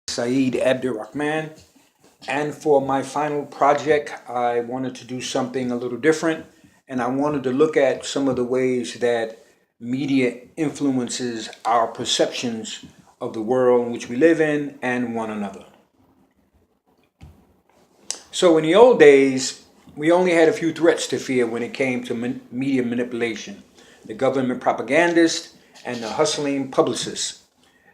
Saeed Abdur-Rahman, and for my final project, I wanted to do something a little different, and I wanted to look at some of the ways that media influences our perceptions of the world in which we live in and one another. So, in the old days, we only had a few threats to fear when it came to media manipulation: the government propagandists and the hustling publicists.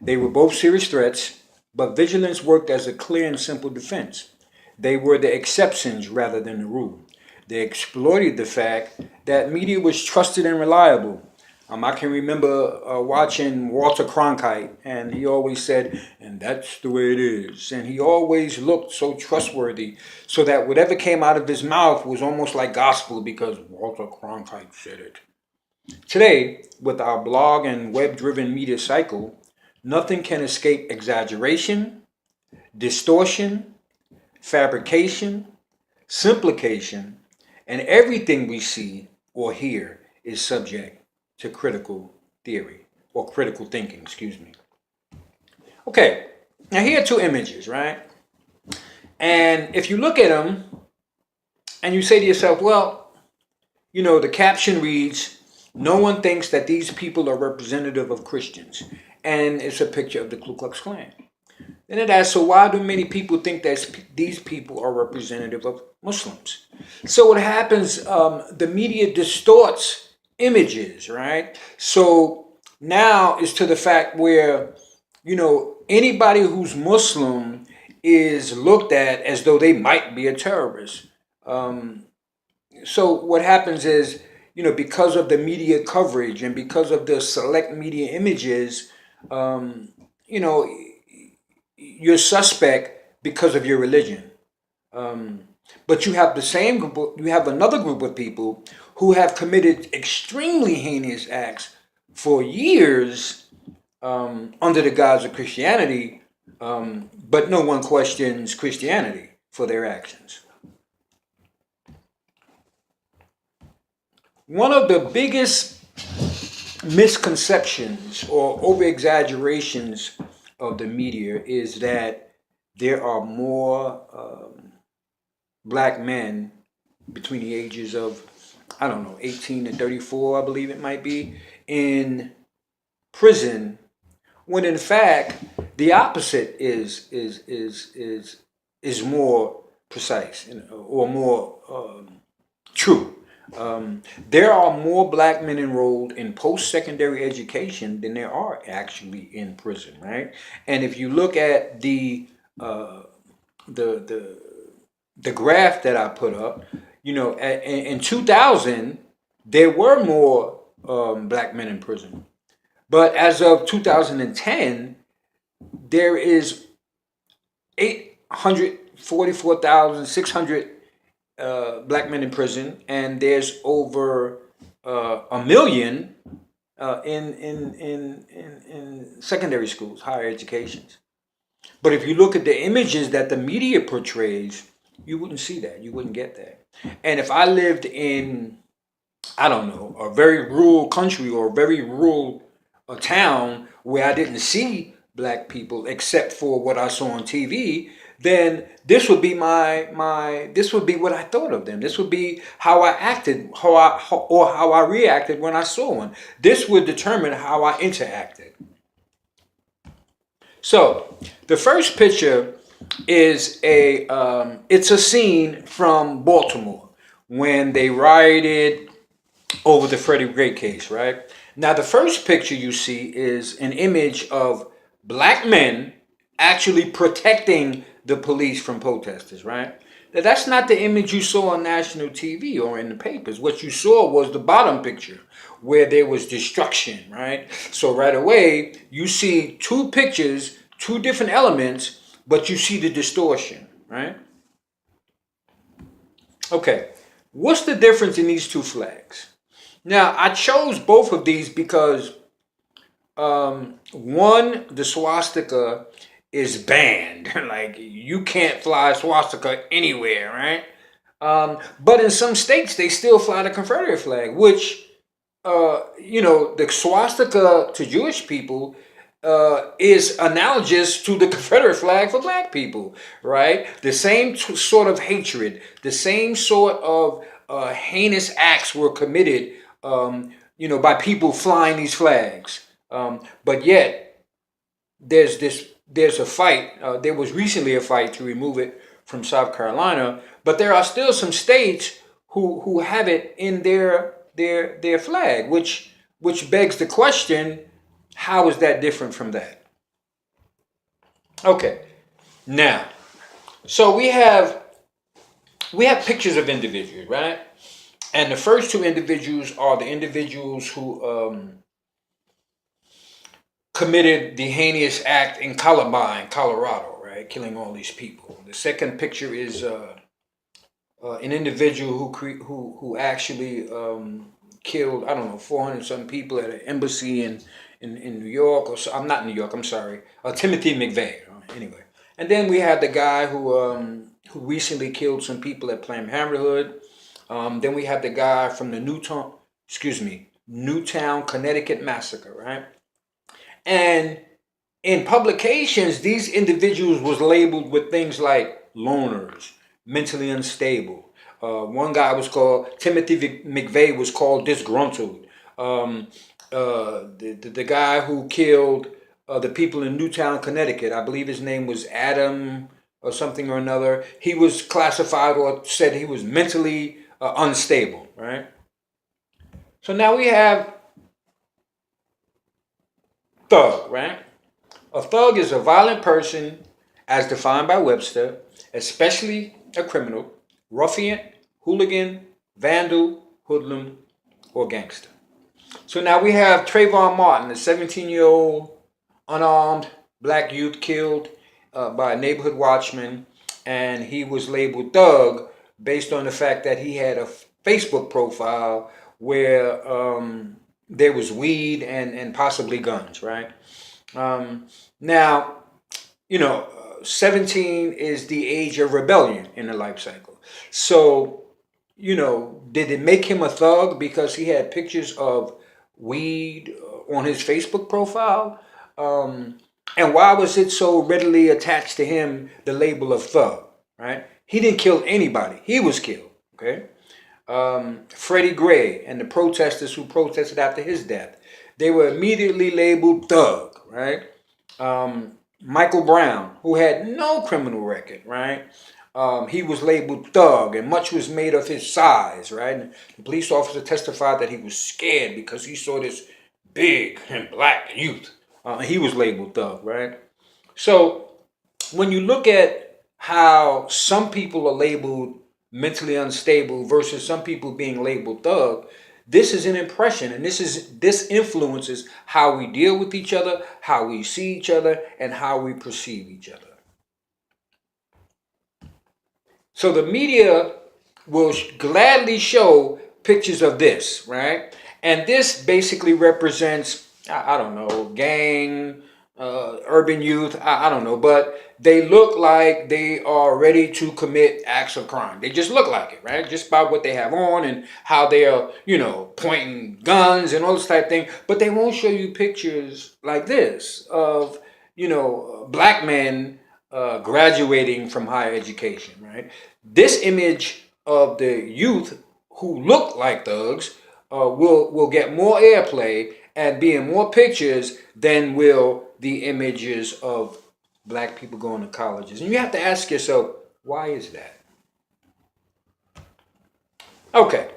They were both serious threats, but vigilance worked as a clear and simple defense. They were the exceptions rather than the rule. They exploited the fact that media was trusted and reliable. I can remember watching Walter Cronkite, and he always said, and that's the way it is. And he always looked so trustworthy, so that whatever came out of his mouth was almost like gospel because Walter Cronkite said it. Today, with our blog and web driven media cycle, nothing can escape exaggeration, distortion, fabrication, simplification, and everything we see or hear is subject to critical theory or critical thinking, excuse me. Okay, now here are two images, right? And if you look at them and you say to yourself, well, the caption reads, "No one thinks that these people are representative of Christians." And it's a picture of the Ku Klux Klan. Then it asks, so why do many people think that these people are representative of Muslims? So what happens, the media distorts images, right? So now it's to the fact where, anybody who's Muslim is looked at as though they might be a terrorist. So what happens is, because of the media coverage and because of the select media images, you know, you're suspect because of your religion. But you have the same group, you have another group of people who have committed extremely heinous acts for years under the guise of Christianity, but no one questions Christianity for their actions. One of the biggest misconceptions or over exaggerations of the media is that there are more black men between the ages of, I don't know, 18 and 34, I believe it might be, in prison, when in fact the opposite is more precise or more true. There are more black men enrolled in post-secondary education than there are actually in prison, right? And if you look at the graph that I put up, in 2000 there were more black men in prison, but as of 2010, there is 844,600 black men in prison, and there's over a million in secondary schools, higher educations. But if you look at the images that the media portrays, you wouldn't see that. You wouldn't get that. And if I lived in, I don't know, a very rural country or a very rural town where I didn't see black people except for what I saw on TV, then this would be this would be what I thought of them. This would be how I acted, how I reacted when I saw one. This would determine how I interacted. So the first picture is it's a scene from Baltimore when they rioted over the Freddie Gray case, right? Now the first picture you see is an image of black men actually protecting the police from protesters, right? Now, that's not the image you saw on national TV or in the papers. What you saw was the bottom picture where there was destruction, right? So right away, you see two pictures, two different elements, but you see the distortion, right? Okay, what's the difference in these two flags? Now, I chose both of these because one, the swastika is banned. Like, you can't fly a swastika anywhere, right? But in some states, they still fly the Confederate flag, which, the swastika to Jewish people is analogous to the Confederate flag for black people, right? The same sort of hatred, the same sort of heinous acts were committed, by people flying these flags. But yet, there's a fight. There was recently a fight to remove it from South Carolina, but there are still some states who have it in their flag, which begs the question: how is that different from that? Okay, now, so we have pictures of individuals, right? And the first two individuals are the individuals who committed the heinous act in Columbine, Colorado, right, killing all these people. The second picture is an individual who actually killed, I don't know, 400 some people at an embassy in New York, or so, I'm not New York, I'm sorry, Timothy McVeigh. Anyway, and then we had the guy who recently killed some people at Planned Parenthood. Then we have the guy from the Newtown, Connecticut massacre, right? And in publications, these individuals was labeled with things like loners, mentally unstable. One guy was called, Timothy McVeigh was called disgruntled. The guy who killed the people in Newtown, Connecticut, I believe his name was Adam or something or another. He was classified or said he was mentally unstable, right? So now we have thug, right? A thug is a violent person as defined by Webster, especially a criminal, ruffian, hooligan, vandal, hoodlum, or gangster. So now we have Trayvon Martin, a 17-year-old unarmed black youth killed by a neighborhood watchman, and he was labeled thug based on the fact that he had a Facebook profile where there was weed and possibly guns, right? Now, 17 is the age of rebellion in the life cycle. So, did it make him a thug because he had pictures of weed on his Facebook profile? And why was it so readily attached to him, the label of thug, right? He didn't kill anybody. He was killed, okay? Freddie Gray and the protesters who protested after his death, they were immediately labeled thug, right? Michael Brown, who had no criminal record, right? He was labeled thug, and much was made of his size, right? And the police officer testified that he was scared because he saw this big and black youth. He was labeled thug, right? So when you look at how some people are labeled mentally unstable versus some people being labeled thug, this is an impression, and this influences how we deal with each other, how we see each other, and how we perceive each other. So the media will gladly show pictures of this, right? And this basically represents, I don't know, gang, urban youth, I don't know, but they look like they are ready to commit acts of crime. They just look like it, right? Just by what they have on and how they are, pointing guns and all this type of thing. But they won't show you pictures like this of, black men graduating from higher education, right? This image of the youth who look like thugs will get more airplay and be in more pictures than will the images of black people going to colleges. And you have to ask yourself, why is that? Okay,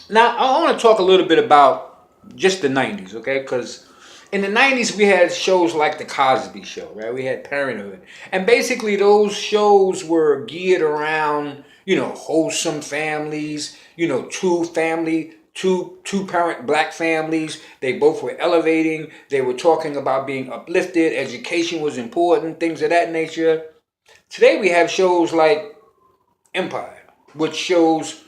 now I want to talk a little bit about just the 90s, okay? Because in the 90s, we had shows like The Cosby Show, right? We had Parenthood. And basically, those shows were geared around, wholesome families, two-parent black families. They both were elevating. They were talking about being uplifted. Education was important, things of that nature. Today, we have shows like Empire, which shows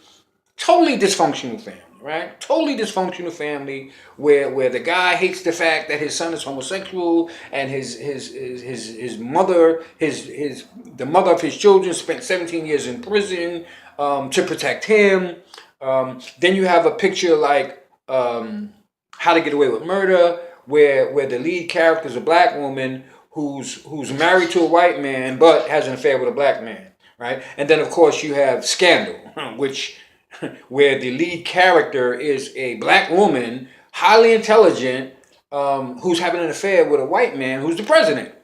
totally dysfunctional family, right? Totally dysfunctional family where the guy hates the fact that his son is homosexual, and his mother, the mother of his children spent 17 years in prison to protect him. Then you have a picture like How to Get Away with Murder, where the lead character is a black woman who's married to a white man but has an affair with a black man, right? And then of course you have Scandal, which where the lead character is a black woman, highly intelligent, who's having an affair with a white man who's the president.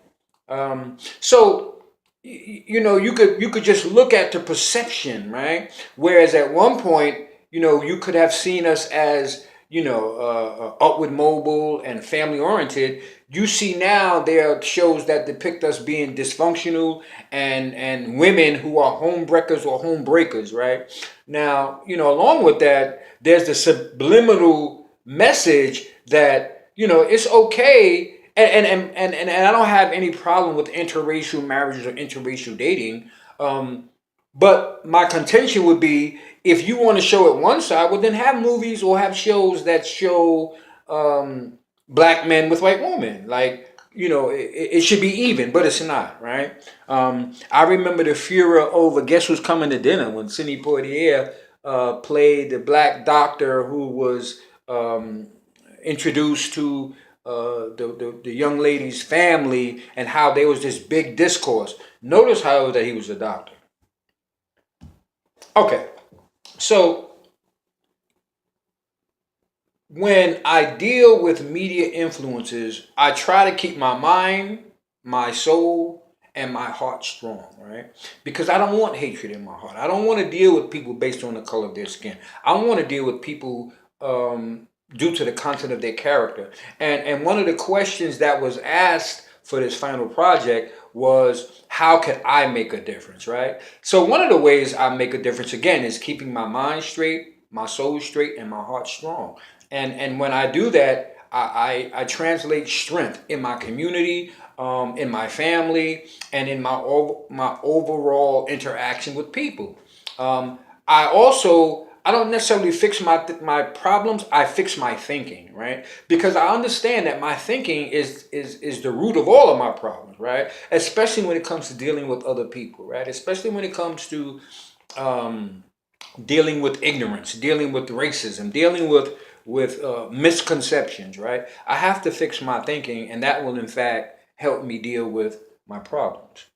So you could just look at the perception, right? Whereas at one point, you could have seen us as upward mobile and family oriented. You see now there are shows that depict us being dysfunctional and women who are homebreakers or homebreakers, right? Now, along with that, there's the subliminal message that it's okay. And I don't have any problem with interracial marriages or interracial dating. But my contention would be, if you want to show it one side, well, then have movies or have shows that show black men with white women. Like, it should be even, but it's not, right? I remember the furor over Guess Who's Coming to Dinner when Sidney Poitier played the black doctor who was introduced to the young lady's family, and how there was this big discourse. Notice, however, that he was a doctor. Okay, so when I deal with media influences, I try to keep my mind, my soul, and my heart strong, right? Because I don't want hatred in my heart. I don't want to deal with people based on the color of their skin. I want to deal with people due to the content of their character. And one of the questions that was asked for this final project was, how can I make a difference, right? So one of the ways I make a difference, again, is keeping my mind straight, my soul straight, and my heart strong. And when I do that, I translate strength in my community, in my family, and in my overall interaction with people. I don't necessarily fix my problems. I fix my thinking, right? Because I understand that my thinking is the root of all of my problems, right? Especially when it comes to dealing with other people, right? Especially when it comes to dealing with ignorance, dealing with racism, dealing with misconceptions, right? I have to fix my thinking, and that will in fact help me deal with my problems.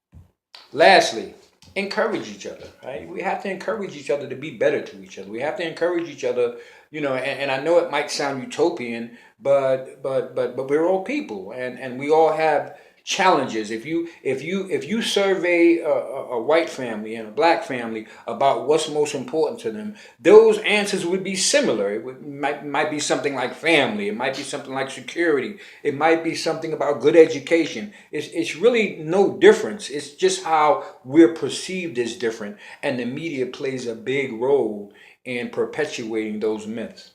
Lastly, encourage each other, right? We have to encourage each other to be better to each other. We have to encourage each other, and I know it might sound utopian, but we're all people, and we all have challenges. If you survey a white family and a black family about what's most important to them, those answers would be similar. Might be something like family. It might be something like security. It might be something about good education. It's really no difference. It's just how we're perceived as different, and the media plays a big role in perpetuating those myths.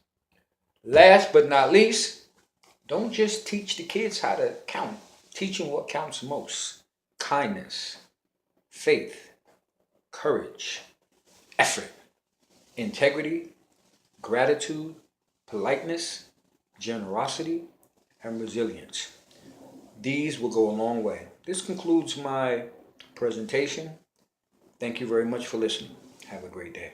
Last but not least, don't just teach the kids how to count. Teach them what counts most: kindness, faith, courage, effort, integrity, gratitude, politeness, generosity, and resilience. These will go a long way. This concludes my presentation. Thank you very much for listening. Have a great day.